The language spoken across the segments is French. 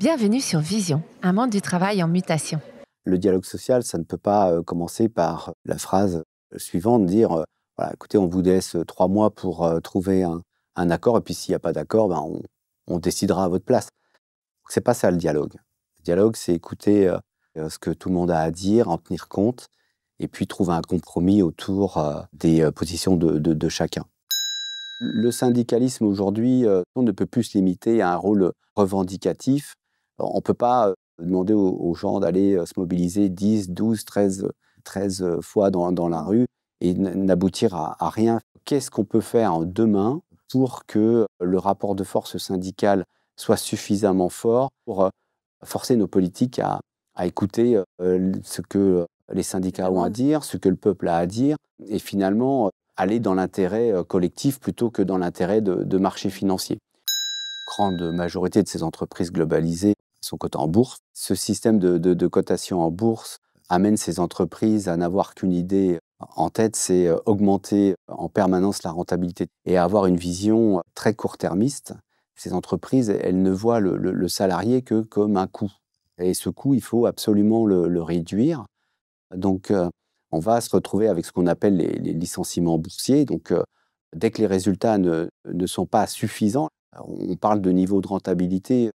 Bienvenue sur Vision, un monde du travail en mutation. Le dialogue social, ça ne peut pas commencer par la phrase suivante, dire voilà, écoutez, on vous laisse 3 mois pour trouver un accord, et puis s'il n'y a pas d'accord, ben, on décidera à votre place. C'est pas ça le dialogue. Le dialogue, c'est écouter ce que tout le monde a à dire, en tenir compte, et puis trouver un compromis autour des positions de chacun. Le syndicalisme aujourd'hui, on ne peut plus se limiter à un rôle revendicatif. On ne peut pas demander aux gens d'aller se mobiliser 10, 12, 13 fois dans la rue et n'aboutir à rien. Qu'est-ce qu'on peut faire demain pour que le rapport de force syndical soit suffisamment fort pour forcer nos politiques à écouter ce que les syndicats ont à dire, ce que le peuple a à dire, et finalement aller dans l'intérêt collectif plutôt que dans l'intérêt de marchés financiers. La grande majorité de ces entreprises globalisées sont cotées en bourse. Ce système de cotation en bourse amène ces entreprises à n'avoir qu'une idée en tête, c'est augmenter en permanence la rentabilité et avoir une vision très court-termiste. Ces entreprises, elles ne voient le salarié que comme un coût. Et ce coût, il faut absolument le réduire. Donc, on va se retrouver avec ce qu'on appelle les licenciements boursiers. Donc, dès que les résultats ne sont pas suffisants, on parle de niveau de rentabilité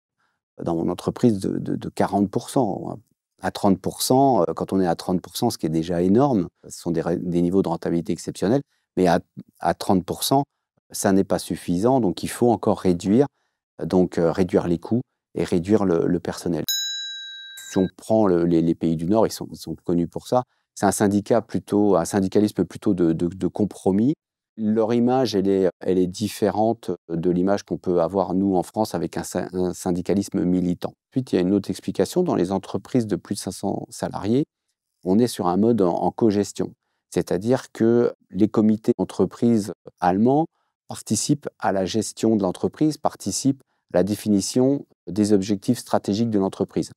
dans mon entreprise de 40%. À 30%, quand on est à 30%, ce qui est déjà énorme, ce sont des niveaux de rentabilité exceptionnels, mais à 30%, ça n'est pas suffisant, donc il faut encore réduire, réduire les coûts et réduire le personnel. Si on prend les pays du Nord, ils sont connus pour ça. C'est un syndicalisme plutôt de compromis. Leur image, elle est différente de l'image qu'on peut avoir, nous, en France, avec un syndicalisme militant. Ensuite, il y a une autre explication. Dans les entreprises de plus de 500 salariés, on est sur un mode en cogestion. C'est-à-dire que les comités d'entreprise allemands participent à la gestion de l'entreprise, participent à la définition des objectifs stratégiques de l'entreprise.